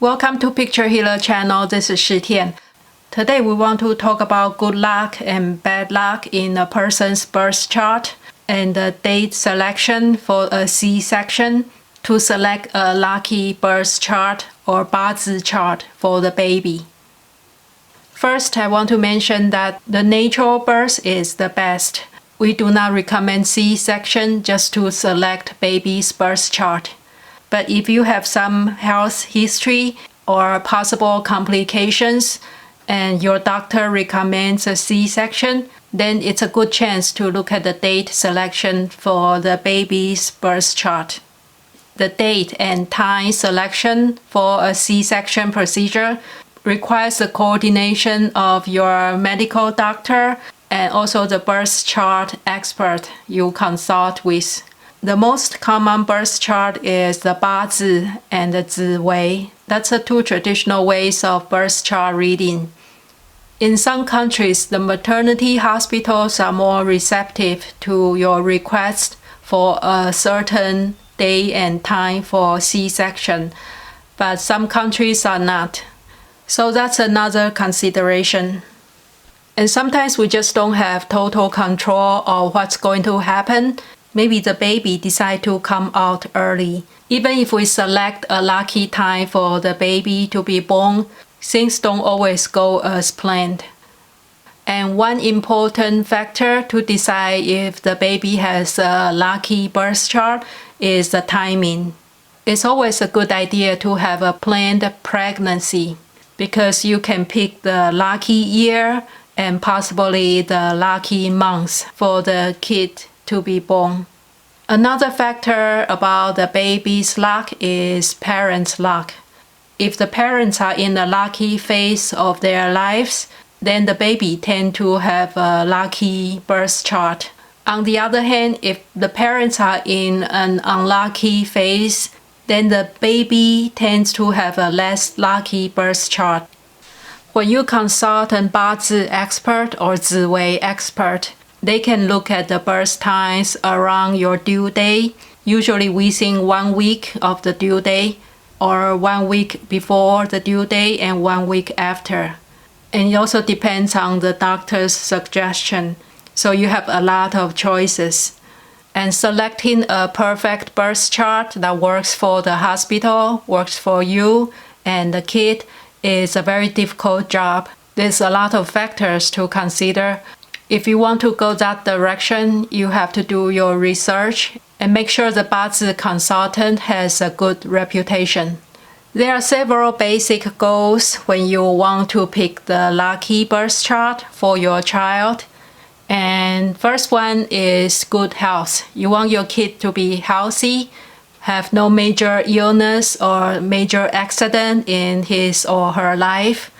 Welcome to Picture Healer channel. This is Shi Tian. Today we want to talk about good luck and bad luck in a person's birth chart and the date selection for a C-section to select a lucky birth chart or 八字 chart for the baby. First, I want to mention that the natural birth is the best. We do not recommend C-section just to select baby's birth chart. But if you have some health history or possible complications and your doctor recommends a C-section, then it's a good chance to look at the date selection for the baby's birth chart. The date and time selection for a C-section procedure requires the coordination of your medical doctor and also the birth chart expert you consult with. The most common birth chart is the 八字 and the 紫微. That's the two traditional ways of birth chart reading. In some countries, the maternity hospitals are more receptive to your request for a certain day and time for C-section, but some countries are not. So that's another consideration. And sometimes we just don't have total control of what's going to happen. Maybe the baby decide to come out early. Even if we select a lucky time for the baby to be born, things don't always go as planned. And one important factor to decide if the baby has a lucky birth chart is the timing. It's always a good idea to have a planned pregnancy because you can pick the lucky year and possibly the lucky month for the kid to be born. Another factor about the baby's luck is parents' luck. If the parents are in the lucky phase of their lives, then the baby tend to have a lucky birth chart. On the other hand, if the parents are in an unlucky phase, then the baby tends to have a less lucky birth chart. When you consult a 八字 expert or 紫微 expert, they can look at the birth times around your due day, usually within 1 week of the due day, or 1 week before the due day and 1 week after. And it also depends on the doctor's suggestion. So you have a lot of choices. And selecting a perfect birth chart that works for the hospital, works for you and the kid is a very difficult job. There's a lot of factors to consider. If you want to go that direction, you have to do your research and make sure the 八字 consultant has a good reputation. There are several basic goals when you want to pick the lucky birth chart for your child. And first one is good health. You want your kid to be healthy, have no major illness or major accident in his or her life.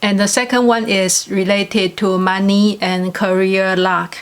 And the second one is related to money and career luck.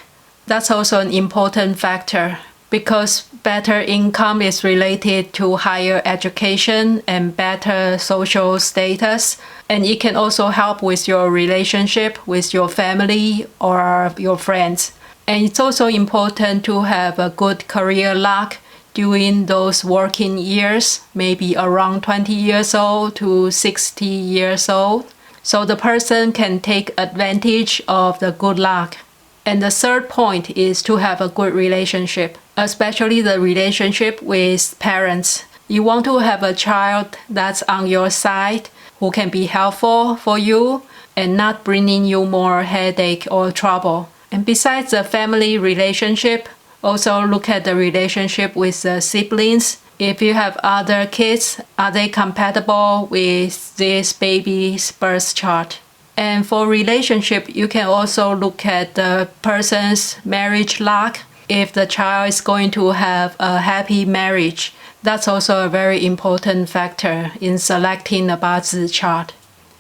That's also an important factor because better income is related to higher education and better social status. And it can also help with your relationship with your family or your friends. And it's also important to have a good career luck during those working years, maybe around 20 years old to 60 years old. So the person can take advantage of the good luck. And the third point is to have a good relationship, especially the relationship with parents. You want to have a child that's on your side, who can be helpful for you and not bringing you more headache or trouble. And besides the family relationship, also look at the relationship with the siblings. If you have other kids, are they compatible with this baby's birth chart? And for relationship, you can also look at the person's marriage luck. If the child is going to have a happy marriage, that's also a very important factor in selecting a 八字 chart.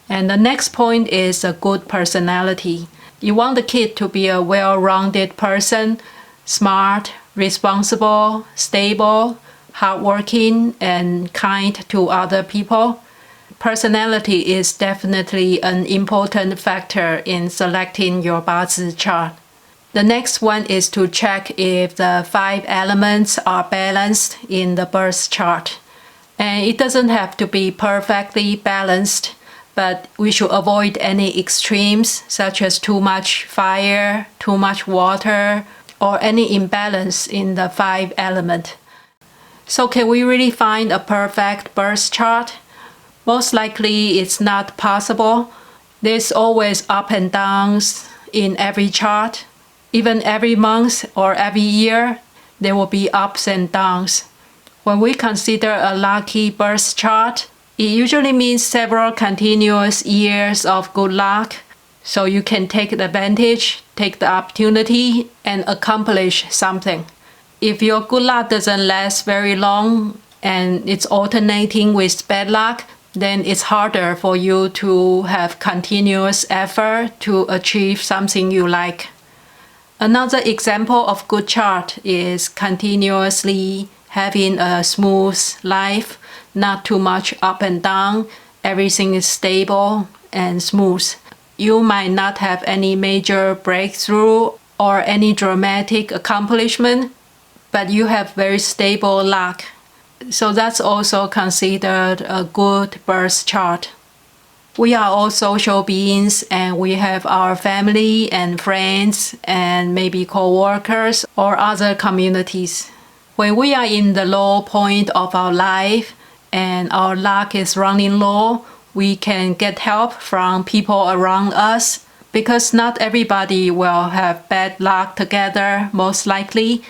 And the next point is a good personality. You want the kid to be a well-rounded person, smart, responsible, stable, hardworking, and kind to other people. Personality is definitely an important factor in selecting your 八字 chart. The next one is to check if the 5 elements are balanced in the birth chart. And it doesn't have to be perfectly balanced, but we should avoid any extremes such as too much fire, too much water, or any imbalance in the 5 elements. So can we really find a perfect birth chart? Most likely it's not possible. There's always up and downs in every chart. Even every month or every year, there will be ups and downs. When we consider a lucky birth chart, it usually means several continuous years of good luck. So you can take advantage, take the opportunity, and accomplish something. If your good luck doesn't last very long and it's alternating with bad luck, then it's harder for you to have continuous effort to achieve something you like. Another example of good chart is continuously having a smooth life, not too much up and down, everything is stable and smooth. You might not have any major breakthrough or any dramatic accomplishment, but you have very stable luck. So that's also considered a good birth chart. We are all social beings and we have our family and friends and maybe co-workers or other communities. When we are in the low point of our life and our luck is running low, we can get help from people around us because not everybody will have bad luck together, most likely,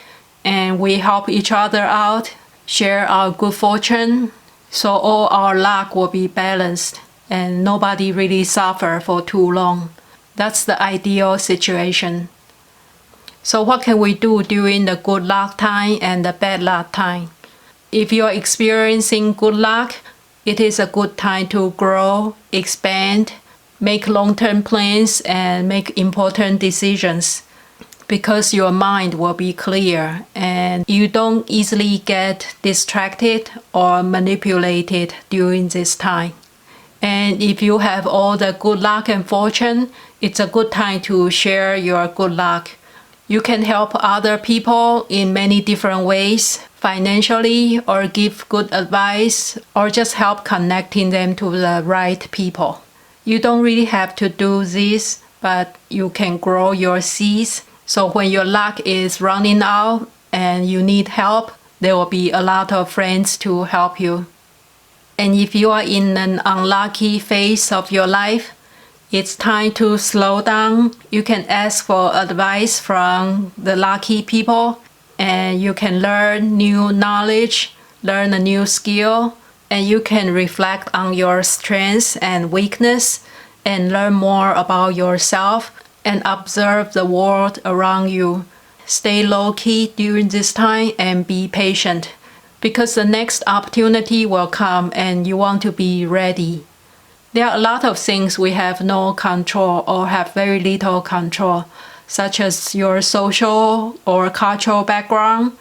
and we help each other out, share our good fortune, so all our luck will be balanced and nobody really suffer for too long. That's the ideal situation. So what can we do during the good luck time and the bad luck time? If you're experiencing good luck, it is a good time to grow, expand, make long-term plans, and make important decisions because your mind will be clear and you don't easily get distracted or manipulated during this time. And if you have all the good luck and fortune, it's a good time to share your good luck. You can help other people in many different ways, financially, or give good advice, or just help connecting them to the right people. You don't really have to do this, but you can grow your seeds. So when your luck is running out and you need help, there will be a lot of friends to help you. And if you are in an unlucky phase of your life, it's time to slow down. You can ask for advice from the lucky people and you can learn new knowledge, learn a new skill, and you can reflect on your strengths and weakness and learn more about yourself and observe the world around you. Stay low-key during this time and be patient because the next opportunity will come and you want to be ready. There are a lot of things we have no control or have very little control, such as your social or cultural background,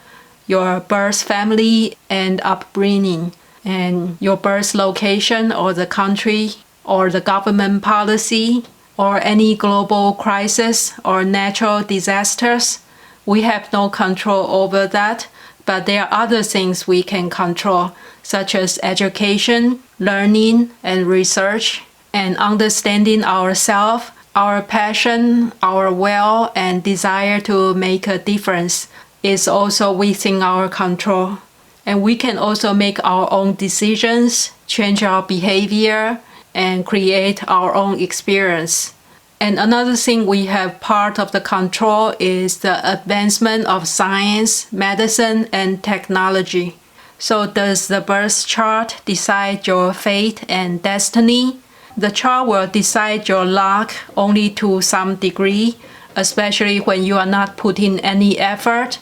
your birth family and upbringing, and your birth location or the country or the government policy or any global crisis or natural disasters. We have no control over that, but there are other things we can control, such as education, learning, and research, and understanding ourselves, our passion, our will, and desire to make a difference is also within our control. And we can also make our own decisions, change our behavior, and create our own experience. And another thing we have part of the control is the advancement of science, medicine, and technology. So does the birth chart decide your fate and destiny? The chart will decide your luck only to some degree, especially when you are not putting any effort.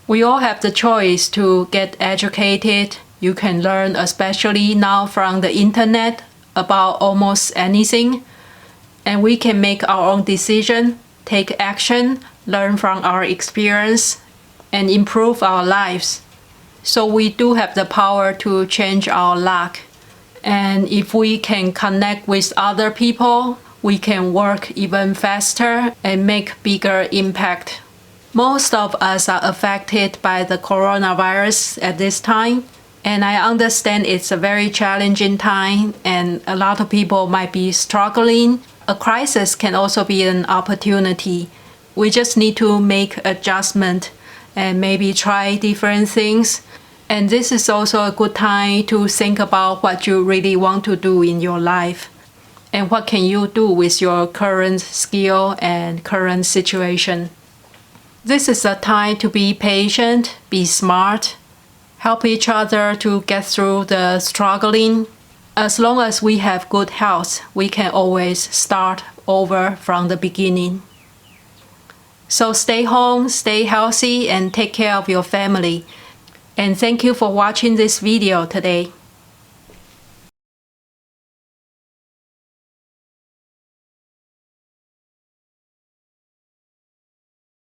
We all have the choice to get educated. You can learn, especially now from the internet, about almost anything. And we can make our own decision, take action, learn from our experience, and improve our lives. So we do have the power to change our luck. And if we can connect with other people, we can work even faster and make bigger impact. Most of us are affected by the coronavirus at this time, And I understand it's a very challenging time and a lot of people might be struggling. A crisis can also be an opportunity. We just need to make adjustment and maybe try different things. And this is also a good time to think about what you really want to do in your life. And what can you do with your current skill and current situation. This is a time to be patient, be smart, help each other to get through the struggling. As long as we have good health, we can always start over from the beginning. So stay home, stay healthy, and take care of your family. And thank you for watching this video today.